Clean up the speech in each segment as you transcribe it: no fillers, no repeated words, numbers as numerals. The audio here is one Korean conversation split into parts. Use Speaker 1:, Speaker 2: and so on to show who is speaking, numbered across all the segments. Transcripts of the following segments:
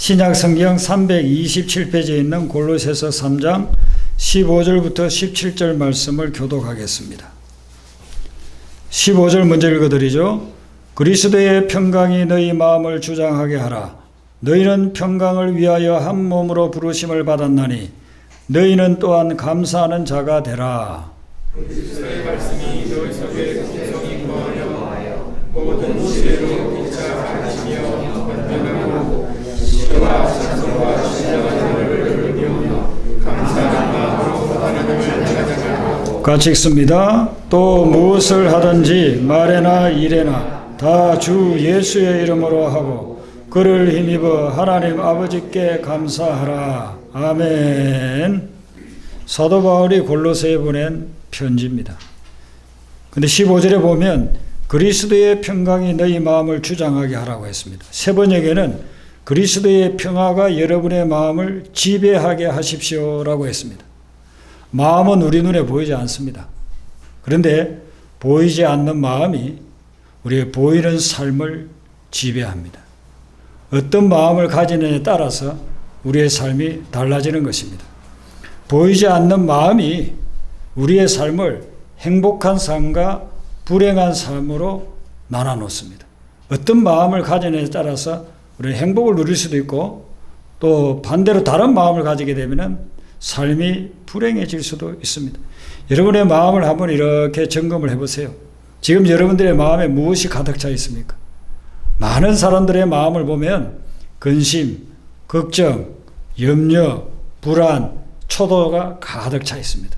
Speaker 1: 신약 성경 327페이지에 있는 골로새서 3장 15절부터 17절 말씀을 교독하겠습니다. 15절 먼저 읽어드리죠. 그리스도의 평강이 너희 마음을 주장하게 하라. 너희는 평강을 위하여 한 몸으로 부르심을 받았나니 너희는 또한 감사하는 자가 되라.
Speaker 2: 그리스도의 말씀이 너희 속에 공성이 거하여 모든 지혜로 일자하시며 변명하고 시와 찬송과 신령한 노래를 부르며 감사하는 마음으로 하나님을 찬양하고.
Speaker 1: 같이 읽습니다. 또 무엇을 하든지 말에나 일에나 다 주 예수의 이름으로 하고 그를 힘입어 하나님 아버지께 감사하라. 아멘. 사도 바울이 골로새에 보낸 편지입니다. 근데 15절에 보면 그리스도의 평강이 너희 마음을 주장하게 하라고 했습니다. 세 번역에는 그리스도의 평화가 여러분의 마음을 지배하게 하십시오라고 했습니다. 마음은 우리 눈에 보이지 않습니다. 그런데 보이지 않는 마음이 우리의 보이는 삶을 지배합니다. 어떤 마음을 가지느냐에 따라서 우리의 삶이 달라지는 것입니다. 보이지 않는 마음이 우리의 삶을 행복한 삶과 불행한 삶으로 나눠 놓습니다. 어떤 마음을 가지느냐에 따라서 우리는 행복을 누릴 수도 있고 또 반대로 다른 마음을 가지게 되면 삶이 불행해질 수도 있습니다. 여러분의 마음을 한번 이렇게 점검을 해보세요. 지금 여러분들의 마음에 무엇이 가득 차 있습니까? 많은 사람들의 마음을 보면 근심, 걱정, 염려, 불안, 초도가 가득 차 있습니다.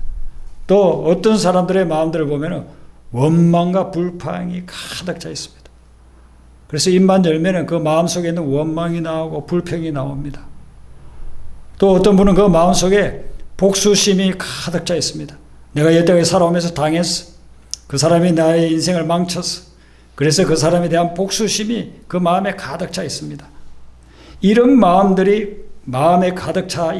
Speaker 1: 또 어떤 사람들의 마음들을 보면 원망과 불평이 가득 차 있습니다. 그래서 입만 열면 그 마음속에 있는 원망이 나오고 불평이 나옵니다. 또 어떤 분은 그 마음속에 복수심이 가득 차 있습니다. 내가 여태까지 살아오면서 당했어. 그 사람이 나의 인생을 망쳤어. 그래서 그 사람에 대한 복수심이 그 마음에 가득 차 있습니다. 이런 마음들이 마음에 가득 차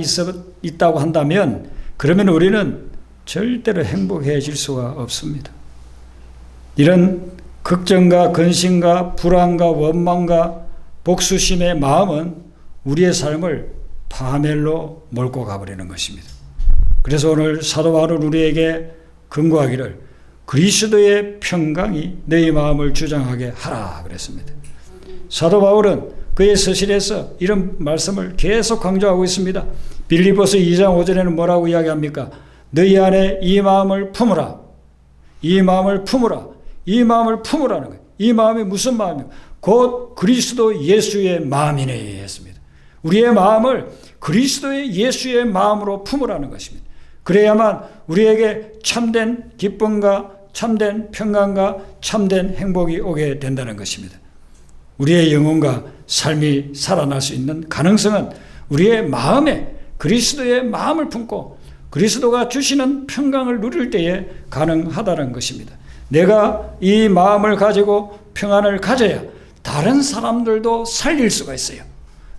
Speaker 1: 있다고 한다면 그러면 우리는 절대로 행복해질 수가 없습니다. 이런 걱정과 근심과 불안과 원망과 복수심의 마음은 우리의 삶을 파멸로 몰고 가버리는 것입니다. 그래서 오늘 사도 바울은 우리에게 권고하기를 그리스도의 평강이 너희 마음을 주장하게 하라 그랬습니다. 사도 바울은 그의 서신에서 이런 말씀을 계속 강조하고 있습니다. 빌립보서 2장 5절에는 뭐라고 이야기합니까? 너희 안에 이 마음을 품으라. 이 마음을 품으라. 이 마음을 품으라는 거예요. 이 마음이 무슨 마음이에요? 곧 그리스도 예수의 마음이네 했습니다. 우리의 마음을 그리스도의 예수의 마음으로 품으라는 것입니다. 그래야만 우리에게 참된 기쁨과 참된 평강과 참된 행복이 오게 된다는 것입니다. 우리의 영혼과 삶이 살아날 수 있는 가능성은 우리의 마음에 그리스도의 마음을 품고 그리스도가 주시는 평강을 누릴 때에 가능하다는 것입니다. 내가 이 마음을 가지고 평안을 가져야 다른 사람들도 살릴 수가 있어요.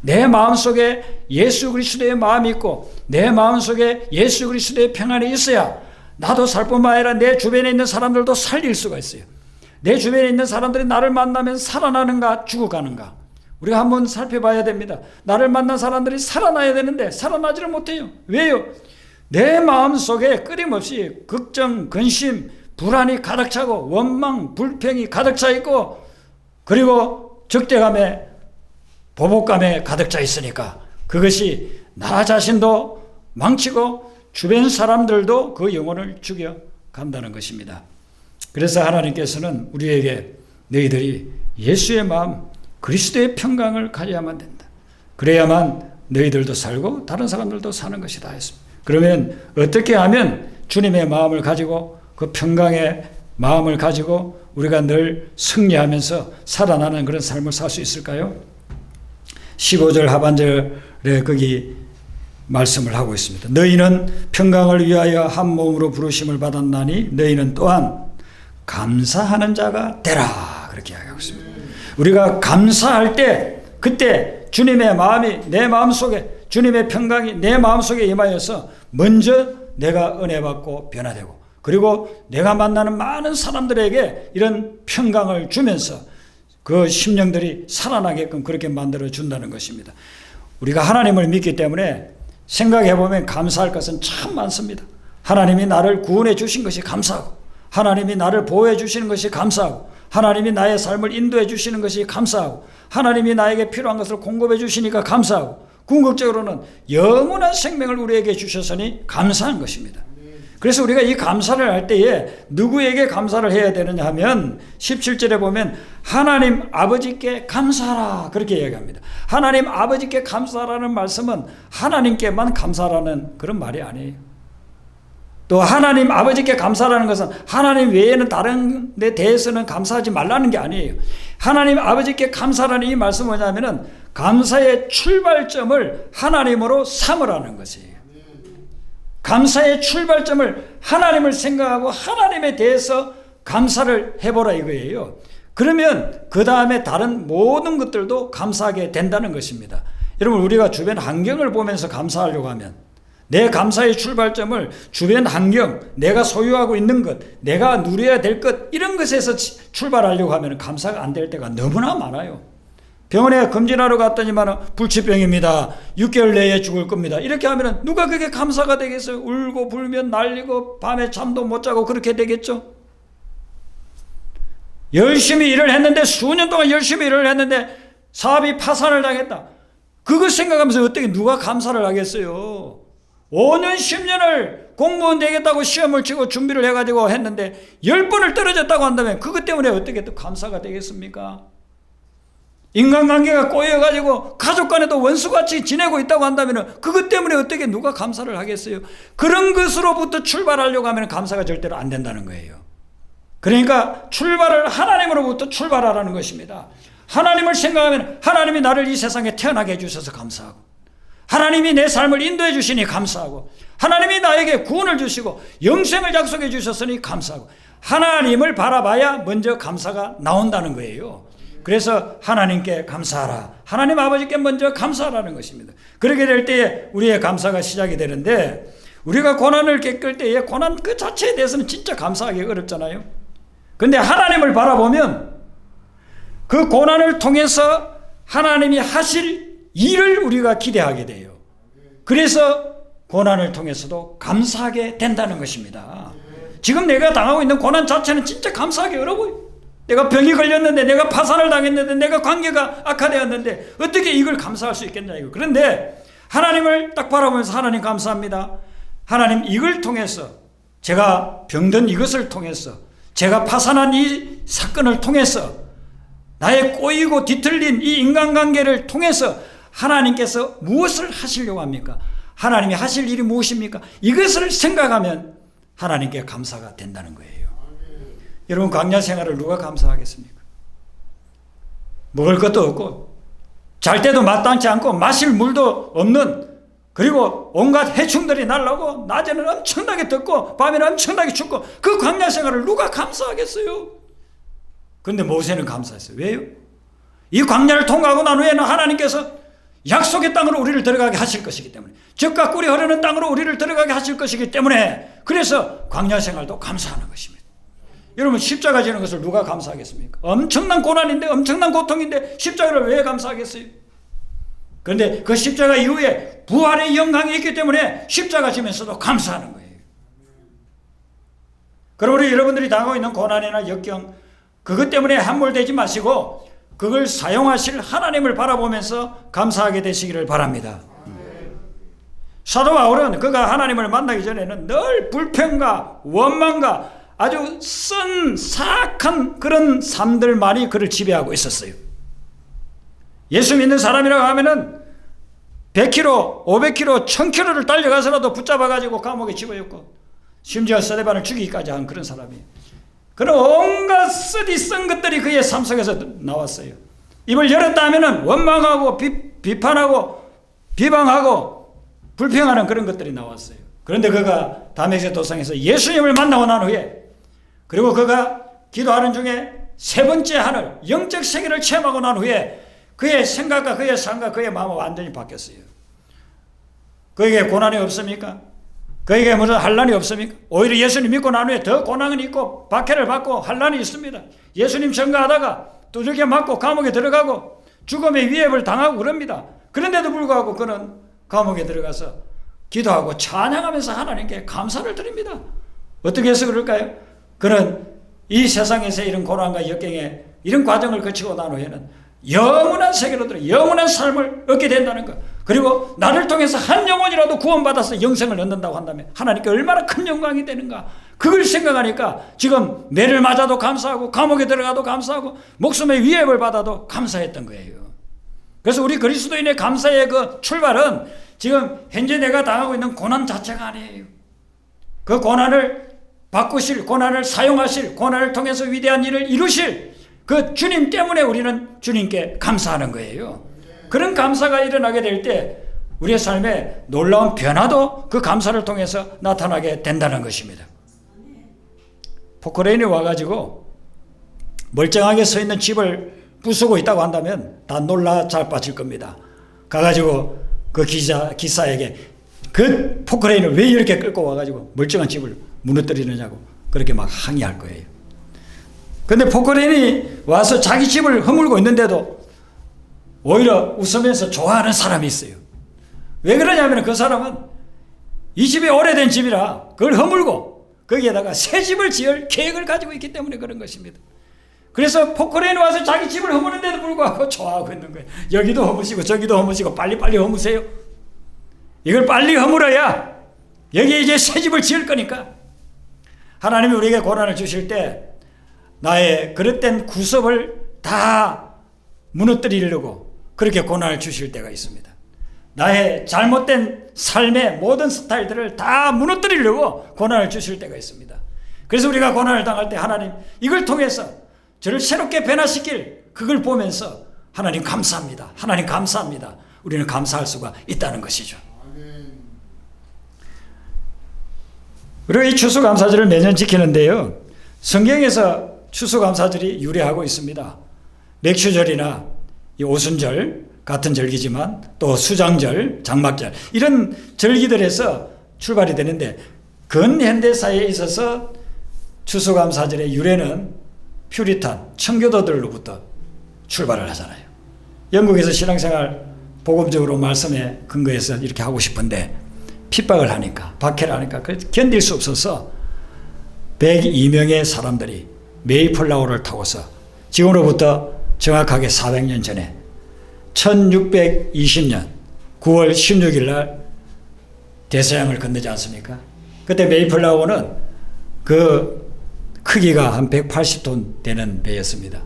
Speaker 1: 내 마음속에 예수 그리스도의 마음이 있고 내 마음속에 예수 그리스도의 평안이 있어야 나도 살 뿐만 아니라 내 주변에 있는 사람들도 살릴 수가 있어요. 내 주변에 있는 사람들이 나를 만나면 살아나는가 죽어가는가 우리가 한번 살펴봐야 됩니다. 나를 만난 사람들이 살아나야 되는데 살아나지를 못해요. 왜요? 내 마음속에 끊임없이 걱정, 근심, 불안이 가득 차고 원망, 불평이 가득 차 있고 그리고 적대감에 보복감에 가득 차 있으니까 그것이 나 자신도 망치고 주변 사람들도 그 영혼을 죽여간다는 것입니다. 그래서 하나님께서는 우리에게 너희들이 예수의 마음, 그리스도의 평강을 가져야만 된다. 그래야만 너희들도 살고 다른 사람들도 사는 것이다 했습니다. 그러면 어떻게 하면 주님의 마음을 가지고 그 평강의 마음을 가지고 우리가 늘 승리하면서 살아나는 그런 삶을 살 수 있을까요? 15절 하반절에 거기 말씀을 하고 있습니다. 너희는 평강을 위하여 한 몸으로 부르심을 받았나니 너희는 또한 감사하는 자가 되라 그렇게 이야기하고 있습니다. 우리가 감사할 때 그때 주님의 마음이 내 마음속에 주님의 평강이 내 마음속에 임하여서 먼저 내가 은혜 받고 변화되고 그리고 내가 만나는 많은 사람들에게 이런 평강을 주면서 그 심령들이 살아나게끔 그렇게 만들어 준다는 것입니다. 우리가 하나님을 믿기 때문에 생각해보면 감사할 것은 참 많습니다. 하나님이 나를 구원해 주신 것이 감사하고, 하나님이 나를 보호해 주시는 것이 감사하고, 하나님이 나의 삶을 인도해 주시는 것이 감사하고, 하나님이 나에게 필요한 것을 공급해 주시니까 감사하고, 궁극적으로는 영원한 생명을 우리에게 주셨으니 감사한 것입니다. 그래서 우리가 이 감사를 할 때에 누구에게 감사를 해야 되느냐 하면 17절에 보면 하나님 아버지께 감사하라 그렇게 이야기합니다. 하나님 아버지께 감사하라는 말씀은 하나님께만 감사하라는 그런 말이 아니에요. 또 하나님 아버지께 감사라는 것은 하나님 외에는 다른 데 대해서는 감사하지 말라는 게 아니에요. 하나님 아버지께 감사라는 이 말씀은 뭐냐면은 감사의 출발점을 하나님으로 삼으라는 것이에요. 감사의 출발점을 하나님을 생각하고 하나님에 대해서 감사를 해보라 이거예요. 그러면 그 다음에 다른 모든 것들도 감사하게 된다는 것입니다. 여러분, 우리가 주변 환경을 보면서 감사하려고 하면 내 감사의 출발점을 주변 환경, 내가 소유하고 있는 것, 내가 누려야 될 것, 이런 것에서 출발하려고 하면 감사가 안 될 때가 너무나 많아요. 병원에 검진하러 갔더니만 불치병입니다. 6개월 내에 죽을 겁니다. 이렇게 하면 누가 그게 감사가 되겠어요? 울고 불면 날리고 밤에 잠도 못 자고 그렇게 되겠죠? 열심히 일을 했는데, 수년 동안 열심히 일을 했는데 사업이 파산을 당했다. 그거 생각하면서 어떻게 누가 감사를 하겠어요? 5년 10년을 공무원 되겠다고 시험을 치고 준비를 해가지고 했는데 10번을 떨어졌다고 한다면 그것 때문에 어떻게 또 감사가 되겠습니까? 인간관계가 꼬여가지고 가족 간에도 원수같이 지내고 있다고 한다면 그것 때문에 어떻게 누가 감사를 하겠어요? 그런 것으로부터 출발하려고 하면 감사가 절대로 안 된다는 거예요. 그러니까 출발을 하나님으로부터 출발하라는 것입니다. 하나님을 생각하면 하나님이 나를 이 세상에 태어나게 해주셔서 감사하고, 하나님이 내 삶을 인도해 주시니 감사하고, 하나님이 나에게 구원을 주시고 영생을 약속해 주셨으니 감사하고, 하나님을 바라봐야 먼저 감사가 나온다는 거예요. 그래서 하나님께 감사하라, 하나님 아버지께 먼저 감사하라는 것입니다. 그렇게 될 때에 우리의 감사가 시작이 되는데, 우리가 고난을 겪을 때에 고난 그 자체에 대해서는 진짜 감사하기 어렵잖아요. 그런데 하나님을 바라보면 그 고난을 통해서 하나님이 하실 일을 우리가 기대하게 돼요. 그래서 고난을 통해서도 감사하게 된다는 것입니다. 지금 내가 당하고 있는 고난 자체는 진짜 감사하기 어려워요. 내가 병이 걸렸는데, 내가 파산을 당했는데, 내가 관계가 악화되었는데 어떻게 이걸 감사할 수 있겠냐 이거. 그런데 하나님을 딱 바라보면서 하나님 감사합니다. 하나님 이걸 통해서, 제가 병든 이것을 통해서, 제가 파산한 이 사건을 통해서, 나의 꼬이고 뒤틀린 이 인간관계를 통해서 하나님께서 무엇을 하시려고 합니까? 하나님이 하실 일이 무엇입니까? 이것을 생각하면 하나님께 감사가 된다는 거예요. 여러분, 광야 생활을 누가 감사하겠습니까? 먹을 것도 없고, 잘 때도 마땅치 않고, 마실 물도 없는, 그리고 온갖 해충들이 날라오고, 낮에는 엄청나게 덥고 밤에는 엄청나게 춥고, 그 광야 생활을 누가 감사하겠어요? 그런데 모세는 감사했어요. 왜요? 이 광야를 통과하고 난 후에는 하나님께서 약속의 땅으로 우리를 들어가게 하실 것이기 때문에, 젖과 꿀이 흐르는 땅으로 우리를 들어가게 하실 것이기 때문에, 그래서 광야 생활도 감사하는 것입니다. 여러분, 십자가 지는 것을 누가 감사하겠습니까? 엄청난 고난인데, 엄청난 고통인데 십자가를 왜 감사하겠어요? 그런데 그 십자가 이후에 부활의 영광이 있기 때문에 십자가 지면서도 감사하는 거예요. 그럼 우리 여러분들이 당하고 있는 고난이나 역경, 그것 때문에 함몰되지 마시고 그걸 사용하실 하나님을 바라보면서 감사하게 되시기를 바랍니다. 사도 바울은 그가 하나님을 만나기 전에는 늘 불평과 원망과 아주 사악한 그런 삶들만이 그를 지배하고 있었어요. 예수 믿는 사람이라고 하면은 100km, 500km, 1000km를 달려가서라도 붙잡아가지고 감옥에 집어였고, 심지어 스데반을 죽이기까지 한 그런 사람이에요. 그런 온갖 쓰디쓴 것들이 그의 삶 속에서 나왔어요. 입을 열었다 하면은 원망하고 비판하고 비방하고 불평하는 그런 것들이 나왔어요. 그런데 그가 다메섹 도상에서 예수님을 만나고 난 후에, 그리고 그가 기도하는 중에 세 번째 하늘, 영적 세계를 체험하고 난 후에 그의 생각과 그의 삶과 그의 마음은 완전히 바뀌었어요. 그에게 고난이 없습니까? 그에게 무슨 환난이 없습니까? 오히려 예수님 믿고 난 후에 더 고난은 있고 박해를 받고 환난이 있습니다. 예수님 전가하다가 두들겨 맞고 감옥에 들어가고 죽음의 위협을 당하고 그럽니다. 그런데도 불구하고 그는 감옥에 들어가서 기도하고 찬양하면서 하나님께 감사를 드립니다. 어떻게 해서 그럴까요? 그는 이 세상에서 이런 고난과 역경에 이런 과정을 거치고 난 후에는 영원한 세계로 들어 영원한 삶을 얻게 된다는 것, 그리고 나를 통해서 한 영혼이라도 구원받아서 영생을 얻는다고 한다면 하나님께 얼마나 큰 영광이 되는가, 그걸 생각하니까 지금 매를 맞아도 감사하고 감옥에 들어가도 감사하고 목숨의 위협을 받아도 감사했던 거예요. 그래서 우리 그리스도인의 감사의 그 출발은 지금 현재 내가 당하고 있는 고난 자체가 아니에요. 그 고난을 바꾸실, 고난을 사용하실, 고난을 통해서 위대한 일을 이루실 그 주님 때문에 우리는 주님께 감사하는 거예요. 그런 감사가 일어나게 될 때 우리의 삶에 놀라운 변화도 그 감사를 통해서 나타나게 된다는 것입니다. 포크레인이 와가지고 멀쩡하게 서 있는 집을 부수고 있다고 한다면 다 놀라 잘 빠질 겁니다. 가가지고 그 기사에게 그 포크레인을 왜 이렇게 끌고 와가지고 멀쩡한 집을 무너뜨리느냐고 그렇게 막 항의할 거예요. 근데 포크레인이 와서 자기 집을 허물고 있는데도 오히려 웃으면서 좋아하는 사람이 있어요. 왜 그러냐면 그 사람은 이 집이 오래된 집이라 그걸 허물고 거기에다가 새 집을 지을 계획을 가지고 있기 때문에 그런 것입니다. 그래서 포크레인이 와서 자기 집을 허무는데도 불구하고 좋아하고 있는 거예요. 여기도 허무시고 저기도 허무시고 빨리빨리 허무세요. 이걸 빨리 허물어야 여기에 이제 새 집을 지을 거니까. 하나님이 우리에게 고난을 주실 때 나의 그릇된 구습을 다 무너뜨리려고 그렇게 고난을 주실 때가 있습니다. 나의 잘못된 삶의 모든 스타일들을 다 무너뜨리려고 고난을 주실 때가 있습니다. 그래서 우리가 고난을 당할 때 하나님 이걸 통해서 저를 새롭게 변화시킬 그걸 보면서 하나님 감사합니다. 하나님 감사합니다. 우리는 감사할 수가 있다는 것이죠. 그리고 이 추수감사절을 매년 지키는데요, 성경에서 추수감사절이 유래하고 있습니다. 맥추절이나 이 오순절 같은 절기지만 또 수장절, 장막절 이런 절기들에서 출발이 되는데 근현대사에 있어서 추수감사절의 유래는 퓨리탄, 청교도들로부터 출발을 하잖아요. 영국에서 신앙생활 복음적으로 말씀에 근거해서 이렇게 하고 싶은데 핍박을 하니까, 박해를 하니까 견딜 수 없어서 102명의 사람들이 메이플라워를 타고서 지금으로부터 정확하게 400년 전에 1620년 9월 16일 날 대서양을 건너지 않습니까? 그때 메이플라워는 그 크기가 한 180톤 되는 배였습니다.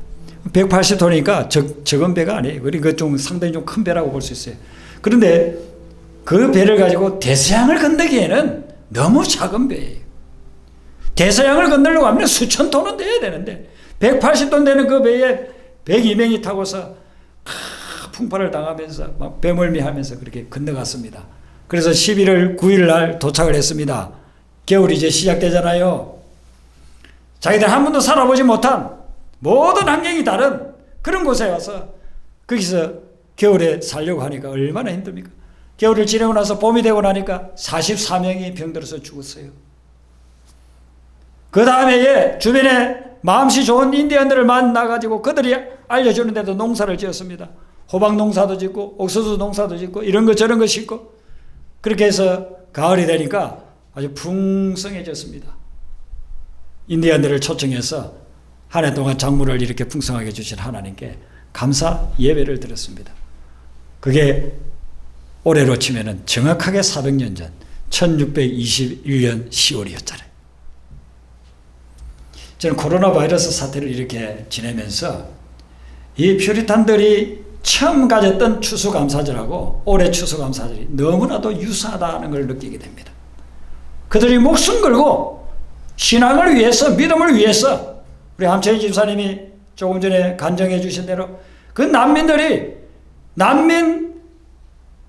Speaker 1: 180톤이니까 적은 배가 아니에요. 그러니까 좀 상당히 좀 큰 배라고 볼 수 있어요. 그런데 그 배를 가지고 대서양을 건너기에는 너무 작은 배예요. 대서양을 건너려고 하면 수천 톤은 돼야 되는데 180톤 되는 그 배에 102명이 타고서 풍파를 당하면서 막 배멀미하면서 그렇게 건너갔습니다. 그래서 11월 9일 날 도착을 했습니다. 겨울이 이제 시작되잖아요. 자기들 한 번도 살아보지 못한 모든 환경이 다른 그런 곳에 와서 거기서 겨울에 살려고 하니까 얼마나 힘듭니까? 겨울을 지내고 나서 봄이 되고 나니까 44명이 병들어서 죽었어요. 그 다음에 주변에 마음씨 좋은 인디언들을 만나가지고 그들이 알려주는데도 농사를 지었습니다. 호박 농사도 짓고 옥수수 농사도 짓고 이런 거 저런 거 짓고 그렇게 해서 가을이 되니까 아주 풍성해졌습니다. 인디언들을 초청해서 한 해 동안 작물을 이렇게 풍성하게 주신 하나님께 감사 예배를 드렸습니다. 그게 올해로 치면은 정확하게 400년 전 1621년 10월이었잖아요. 저는 코로나 바이러스 사태를 이렇게 지내면서 이 퓨리탄들이 처음 가졌던 추수감사절하고 올해 추수감사절이 너무나도 유사하다는 걸 느끼게 됩니다. 그들이 목숨 걸고 신앙을 위해서, 믿음을 위해서 우리 함채희 집사님이 조금 전에 간증해 주신 대로 그 난민들이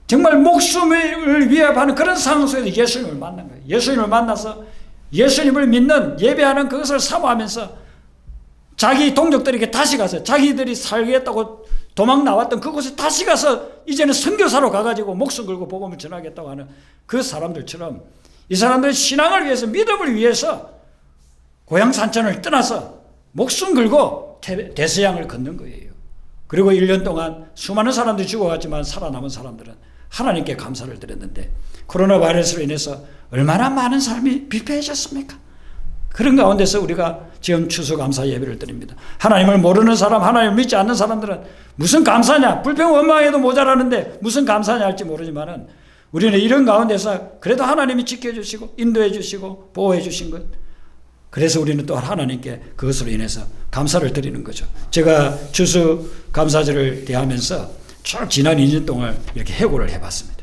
Speaker 1: 정말 목숨을 위협하는 그런 상황 속에서 예수님을 만난 거예요. 예수님을 만나서 예수님을 믿는 예배하는 그것을 사모하면서 자기 동족들에게 다시 가서 자기들이 살겠다고 도망 나왔던 그곳에 다시 가서 이제는 선교사로 가가지고 목숨 걸고 복음을 전하겠다고 하는 그 사람들처럼 이 사람들은 신앙을 위해서, 믿음을 위해서 고향 산천을 떠나서 목숨 걸고 대서양을 걷는 거예요. 그리고 1년 동안 수많은 사람들이 죽어갔지만 살아남은 사람들은 하나님께 감사를 드렸는데 코로나 바이러스로 인해서 얼마나 많은 삶이 비폐해졌습니까? 그런 가운데서 우리가 지금 추수감사 예배를 드립니다. 하나님을 모르는 사람, 하나님을 믿지 않는 사람들은 무슨 감사냐, 불평원망해도 모자라는데 무슨 감사냐 할지 모르지만은 우리는 이런 가운데서 그래도 하나님이 지켜주시고 인도해 주시고 보호해 주신 것, 그래서 우리는 또 하나님께 그것으로 인해서 감사를 드리는 거죠. 제가 추수감사절을 대하면서 쭉 지난 2년 동안 이렇게 해고를 해봤습니다.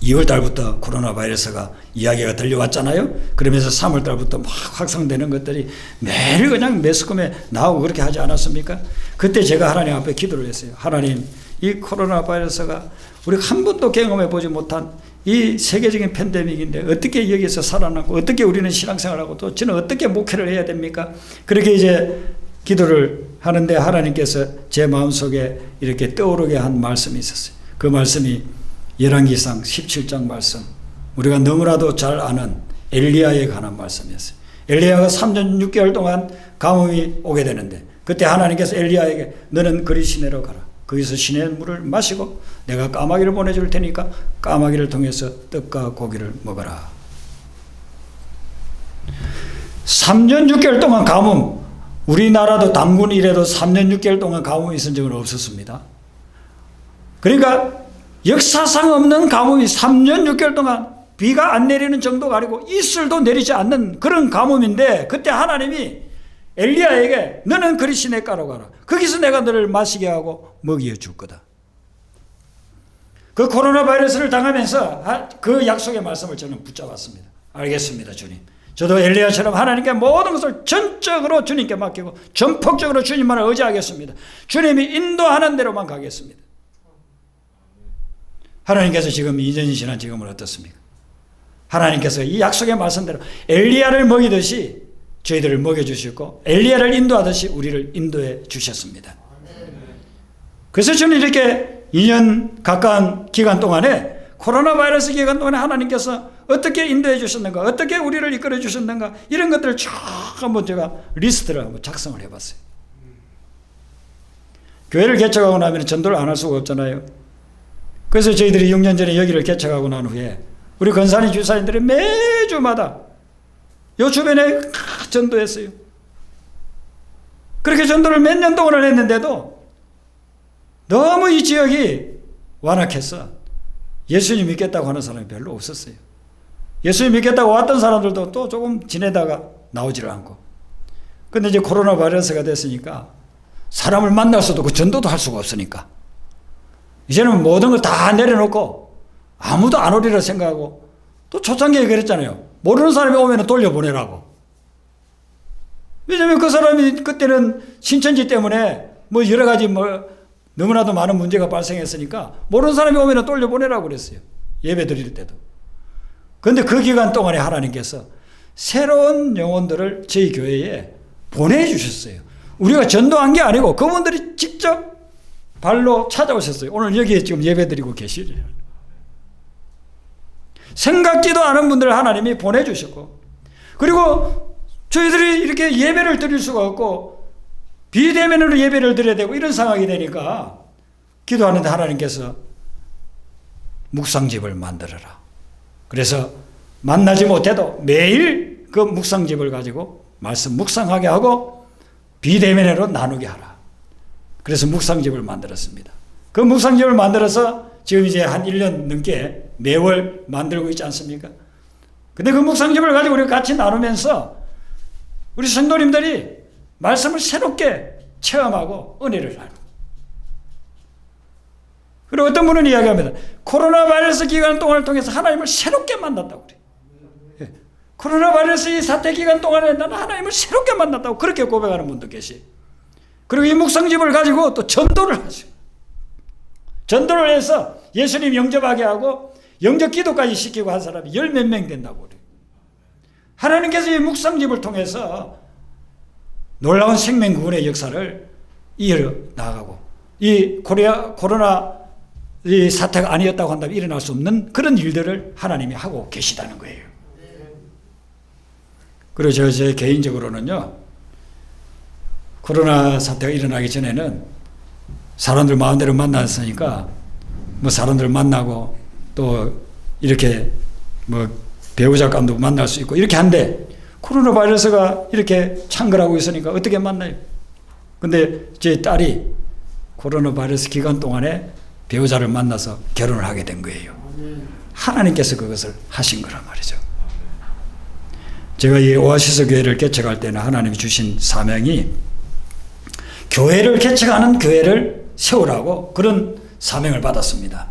Speaker 1: 2월 달부터 코로나 바이러스가 이야기가 들려왔잖아요. 그러면서 3월 달부터 막 확산되는 것들이 매일 그냥 매스컴에 나오고 그렇게 하지 않았습니까? 그때 제가 하나님 앞에 기도를 했어요. 하나님, 이 코로나 바이러스가 우리가 한 번도 경험해 보지 못한 이 세계적인 팬데믹인데 어떻게 여기서 살아남고 어떻게 우리는 신앙생활하고 또 저는 어떻게 목회를 해야 됩니까? 그렇게 이제 기도를 하는데 하나님께서 제 마음속에 이렇게 떠오르게 한 말씀이 있었어요. 그 말씀이 열왕기상 17장 말씀, 우리가 너무나도 잘 아는 엘리야에 관한 말씀이었어요. 엘리야가 3년 6개월 동안 가뭄이 오게 되는데 그때 하나님께서 엘리야에게 너는 그리 시내로 가라. 거기서 시내 물을 마시고 내가 까마귀를 보내줄 테니까 까마귀를 통해서 떡과 고기를 먹어라. 3년 6개월 동안 가뭄, 우리나라도 단군 이래도 3년 6개월 동안 가뭄이 있은 적은 없었습니다. 그러니까 역사상 없는 가뭄이 3년 6개월 동안 비가 안 내리는 정도가 아니고 이슬도 내리지 않는 그런 가뭄인데 그때 하나님이 엘리야에게 너는 그리 시냇가로 가라. 거기서 내가 너를 마시게 하고 먹여 줄 거다. 그 코로나 바이러스를 당하면서 그 약속의 말씀을 저는 붙잡았습니다. 알겠습니다, 주님. 저도 엘리야처럼 하나님께 모든 것을 전적으로 주님께 맡기고 전폭적으로 주님만을 의지하겠습니다. 주님이 인도하는 대로만 가겠습니다. 하나님께서 지금 2년이 지난 지금은 어떻습니까? 하나님께서 이 약속의 말씀대로 엘리야를 먹이듯이 저희들을 먹여주시고 엘리야를 인도하듯이 우리를 인도해 주셨습니다. 그래서 저는 이렇게 2년 가까운 기간 동안에 코로나 바이러스 기간 동안에 하나님께서 어떻게 인도해 주셨는가, 어떻게 우리를 이끌어 주셨는가, 이런 것들을 쭉 한번 제가 리스트를 한번 작성을 해봤어요. 교회를 개척하고 나면 전도를 안 할 수가 없잖아요. 그래서 저희들이 6년 전에 여기를 개척하고 난 후에 우리 권사님 주사님들이 매주마다 요 주변에 전도했어요. 그렇게 전도를 몇 년 동안을 했는데도 너무 이 지역이 완악해서 예수님 믿겠다고 하는 사람이 별로 없었어요. 예수님 믿겠다고 왔던 사람들도 또 조금 지내다가 나오지를 않고. 근데 이제 코로나 바이러스가 됐으니까 사람을 만날 수도 없고 전도도 할 수가 없으니까 이제는 모든 걸 다 내려놓고 아무도 안 오리라 생각하고, 또 초창기에 그랬잖아요. 모르는 사람이 오면 돌려보내라고. 왜냐면 그 사람이 그때는 신천지 때문에 뭐 여러 가지 뭐 너무나도 많은 문제가 발생했으니까 모르는 사람이 오면 돌려보내라고 그랬어요. 예배 드릴 때도. 그런데 그 기간 동안에 하나님께서 새로운 영혼들을 저희 교회에 보내주셨어요. 우리가 전도한 게 아니고 그분들이 직접 발로 찾아오셨어요. 오늘 여기에 지금 예배 드리고 계시죠. 생각지도 않은 분들을 하나님이 보내주셨고, 그리고 저희들이 이렇게 예배를 드릴 수가 없고 비대면으로 예배를 드려야 되고 이런 상황이 되니까 기도하는데 하나님께서 묵상집을 만들어라. 그래서 만나지 못해도 매일 그 묵상집을 가지고 말씀 묵상하게 하고 비대면으로 나누게 하라. 그래서 묵상집을 만들었습니다. 그 묵상집을 만들어서 지금 이제 한 1년 넘게 매월 만들고 있지 않습니까? 근데 그 묵상집을 가지고 우리가 같이 나누면서 우리 성도님들이 말씀을 새롭게 체험하고 은혜를 나누고, 그리고 어떤 분은 이야기합니다. 코로나 바이러스 기간 동안을 통해서 하나님을 새롭게 만났다고 그래요. 예. 코로나 바이러스 이 사태 기간 동안에 나는 하나님을 새롭게 만났다고 그렇게 고백하는 분도 계시. 그리고 이 묵상집을 가지고 또 전도를 하죠. 전도를 해서 예수님 영접하게 하고 영접 기도까지 시키고 한 사람이 10몇 명 된다고 그래요. 하나님께서 이 묵상집을 통해서 놀라운 생명구원의 역사를 이어 나가고, 이 코로나 이 사태가 아니었다고 한다면 일어날 수 없는 그런 일들을 하나님이 하고 계시다는 거예요. 그리고 제 개인적으로는요, 코로나 사태가 일어나기 전에는 사람들 마음대로 만났으니까 뭐 사람들 만나고 또 이렇게 뭐 배우자 감독 만날 수 있고 이렇게 한데 코로나 바이러스가 이렇게 창궐하고 있으니까 어떻게 만나요? 근데 제 딸이 코로나 바이러스 기간 동안에 배우자를 만나서 결혼을 하게 된 거예요. 하나님께서 그것을 하신 거란 말이죠. 제가 이 오아시스 교회를 개척할 때는 하나님이 주신 사명이 교회를 개척하는 교회를 세우라고 그런 사명을 받았습니다.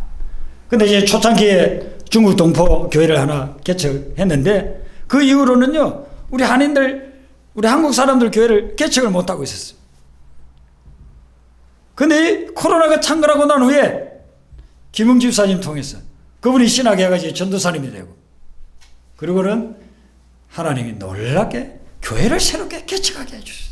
Speaker 1: 근데 이제 초창기에 중국 동포 교회를 하나 개척했는데 그 이후로는요, 우리 한인들, 우리 한국 사람들 교회를 개척을 못하고 있었어요. 근데 코로나가 창궐하고 난 후에 김웅 집사님 통해서 그분이 신학에 해가지고 전도사님이 되고, 그리고는 하나님이 놀랍게 교회를 새롭게 개척하게 해주셨어요.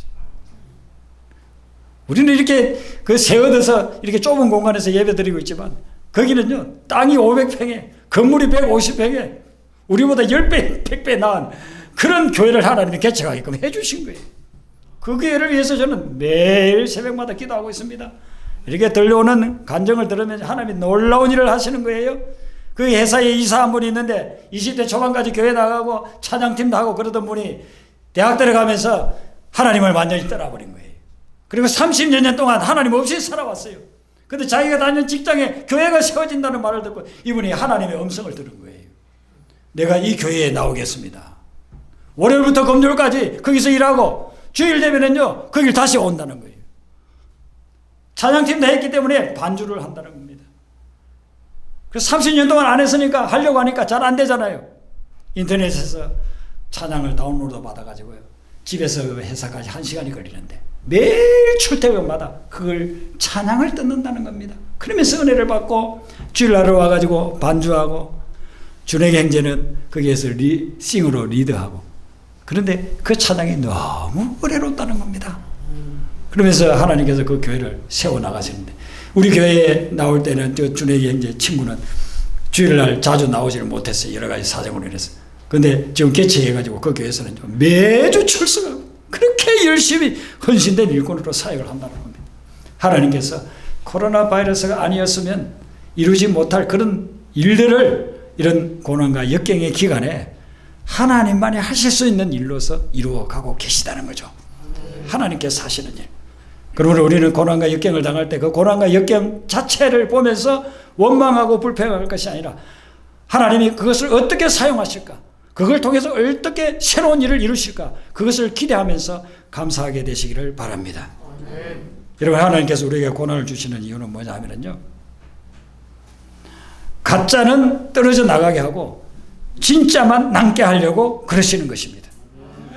Speaker 1: 우리는 이렇게 그 세어져서 이렇게 좁은 공간에서 예배 드리고 있지만, 거기는요, 땅이 500평에, 건물이 150평에, 우리보다 10배, 100배 나은 그런 교회를 하나님이 개척하게끔 해주신 거예요. 그 교회를 위해서 저는 매일 새벽마다 기도하고 있습니다. 이렇게 들려오는 간증을 들으면 하나님이 놀라운 일을 하시는 거예요. 그 회사에 이사 한 분이 있는데 20대 초반까지 교회 나가고 찬양팀도 하고 그러던 분이 대학 들어가면서 하나님을 완전히 떠나버린 거예요. 그리고 30여 년 동안 하나님 없이 살아왔어요. 근데 자기가 다니는 직장에 교회가 세워진다는 말을 듣고 이분이 하나님의 음성을 들은 거예요. 내가 이 교회에 나오겠습니다. 월요일부터 금요일까지 거기서 일하고 주일 되면은요, 거길 다시 온다는 거예요. 찬양팀도 했기 때문에 반주를 한다는 겁니다. 그래서 30년 동안 안 했으니까 하려고 하니까 잘 안 되잖아요. 인터넷에서 찬양을 다운로드 받아가지고요, 집에서 회사까지 1시간이 걸리는데 매일 출퇴근마다 그걸 찬양을 듣는다는 겁니다. 그러면서 은혜를 받고 주일날에 와가지고 반주하고 준의 경제는 거기에서 싱으로 리드하고, 그런데 그 찬양이 너무 은혜롭다는 겁니다. 그러면서 하나님께서 그 교회를 세워나가시는데, 우리 교회에 나올 때는 저 준의 경제 친구는 주일날 자주 나오지를 못했어요. 여러 가지 사정으로 인해서. 근데 지금 개척해가지고 그 교회에서는 매주 출석하고 그렇게 열심히 헌신된 일꾼으로 사역을 한다는 겁니다. 하나님께서 코로나 바이러스가 아니었으면 이루지 못할 그런 일들을 이런 고난과 역경의 기간에 하나님만이 하실 수 있는 일로서 이루어가고 계시다는 거죠. 하나님께서 하시는 일. 그러므로 우리는 고난과 역경을 당할 때 그 고난과 역경 자체를 보면서 원망하고 불평할 것이 아니라 하나님이 그것을 어떻게 사용하실까, 그걸 통해서 어떻게 새로운 일을 이루실까, 그것을 기대하면서 감사하게 되시기를 바랍니다. 여러분, 하나님께서 우리에게 고난을 주시는 이유는 뭐냐 하면요, 가짜는 떨어져 나가게 하고 진짜만 남게 하려고 그러시는 것입니다.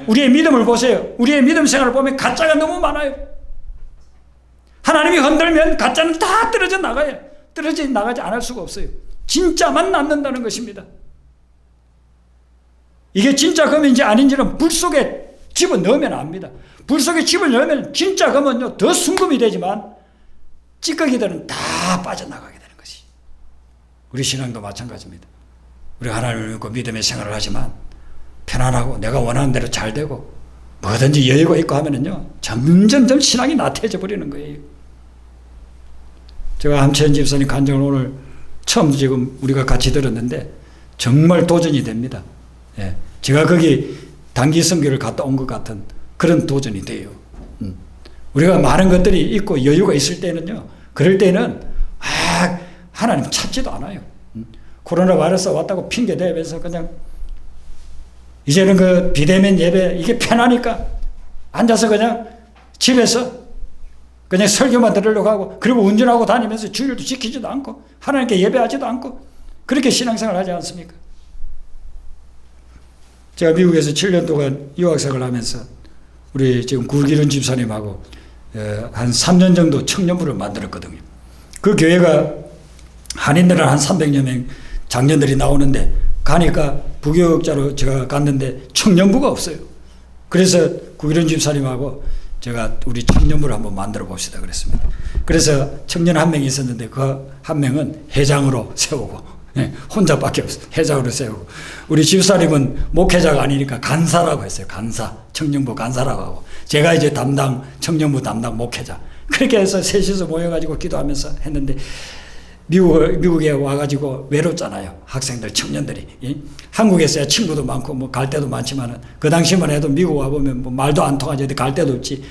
Speaker 1: 우리의 믿음을 보세요. 우리의 믿음 생활을 보면 가짜가 너무 많아요. 하나님이 흔들면 가짜는 다 떨어져 나가요. 떨어져 나가지 않을 수가 없어요. 진짜만 남는다는 것입니다. 이게 진짜 금인지 아닌지는 불 속에 집어넣으면 압니다. 불 속에 집어넣으면 진짜 금은요, 더 순금이 되지만 찌꺼기들은 다 빠져나가게 되는 것이. 우리 신앙도 마찬가지입니다. 우리가 하나님을 믿고 믿음의 생활을 하지만 편안하고 내가 원하는 대로 잘 되고 뭐든지 여유가 있고 하면은요, 점점점 신앙이 나태해져 버리는 거예요. 제가 함채연 집사님 간증을 오늘 처음 지금 우리가 같이 들었는데 정말 도전이 됩니다. 예. 제가 거기 단기 선교를 갔다 온 것 같은 그런 도전이 돼요. 우리가 많은 것들이 있고 여유가 있을 때는요, 그럴 때는 하나님 찾지도 않아요. 코로나 바이러스 왔다고 핑계 대면서 그냥 이제는 그 비대면 예배 이게 편하니까 앉아서 그냥 집에서 그냥 설교만 들으려고 하고, 그리고 운전하고 다니면서 주일도 지키지도 않고 하나님께 예배하지도 않고 그렇게 신앙생활 하지 않습니까? 제가 미국에서 7년 동안 유학생활을 하면서 우리 지금 구기른 집사님하고 한 3년 정도 청년부를 만들었거든요. 그 교회가 한인들은 한 300여 명 장년들이 나오는데 가니까 부교육자로 제가 갔는데 청년부가 없어요. 그래서 구기른 집사님하고 제가 우리 청년부를 한번 만들어 봅시다 그랬습니다. 그래서 청년 한 명이 있었는데 그 한 명은 회장으로 세우고, 혼자밖에 없어요. 회장으로 세우고, 우리 집사님은 목회자가 아니니까 간사라고 했어요. 간사, 청년부 간사라고 하고, 제가 이제 청년부 담당 목회자. 그렇게 해서 셋이서 모여가지고 기도하면서 했는데 미국에 와가지고 외롭잖아요. 학생들, 청년들이. 한국에서야 친구도 많고 뭐 갈 데도 많지만은 그 당시만 해도 미국 와보면 뭐 말도 안 통하지. 어디 갈 데도 없지.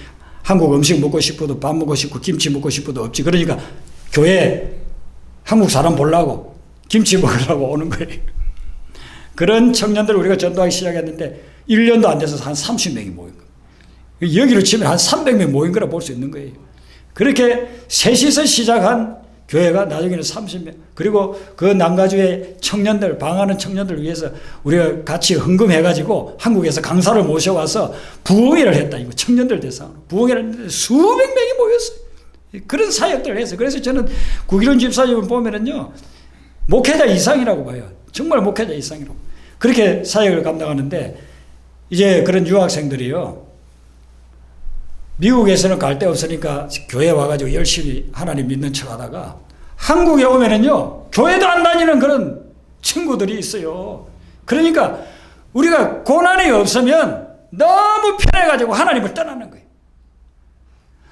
Speaker 1: 한국 음식 먹고 싶어도 밥 먹고 싶고 김치 먹고 싶어도 없지. 그러니까 교회 한국 사람 보려고 김치 먹으려고 오는 거예요. 그런 청년들 우리가 전도하기 시작했는데 1년도 안 돼서 한 30명이 모인 거예요. 여기로 치면 한 300명 모인 거라 볼 수 있는 거예요. 그렇게 셋이서 시작한 교회가 나중에는 30명, 그리고 그 남가주의 청년들, 방황하는 청년들을 위해서 우리가 같이 헌금해가지고 한국에서 강사를 모셔와서 부흥회를 했다. 이거 청년들 대상으로. 부흥회를 했는데 수백 명이 모였어요. 그런 사역들을 했어요. 그래서 저는 구기론 집사님을 보면은요, 목회자 이상이라고 봐요. 정말 목회자 이상이라고. 그렇게 사역을 감당하는데, 이제 그런 유학생들이요, 미국에서는 갈 데 없으니까 교회 와가지고 열심히 하나님 믿는 척 하다가 한국에 오면은요, 교회도 안 다니는 그런 친구들이 있어요. 그러니까 우리가 고난이 없으면 너무 편해가지고 하나님을 떠나는 거예요.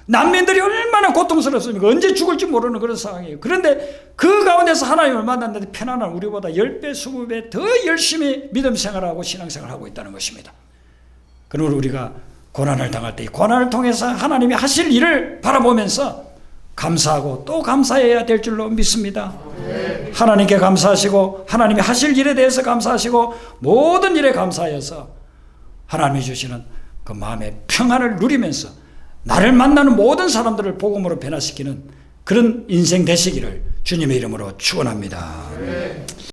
Speaker 1: 난민들이 얼마나 고통스럽습니까? 언제 죽을지 모르는 그런 상황이에요. 그런데 그 가운데서 하나님을 만났는데 편안한 우리보다 10배, 20배 더 열심히 믿음 생활하고 신앙생활을 하고 있다는 것입니다. 그러므로 우리가 고난을 당할 때 이 고난을 통해서 하나님이 하실 일을 바라보면서 감사하고 또 감사해야 될 줄로 믿습니다. 하나님께 감사하시고 하나님이 하실 일에 대해서 감사하시고 모든 일에 감사하여서 하나님이 주시는 그 마음의 평안을 누리면서 나를 만나는 모든 사람들을 복음으로 변화시키는 그런 인생 되시기를 주님의 이름으로 축원합니다.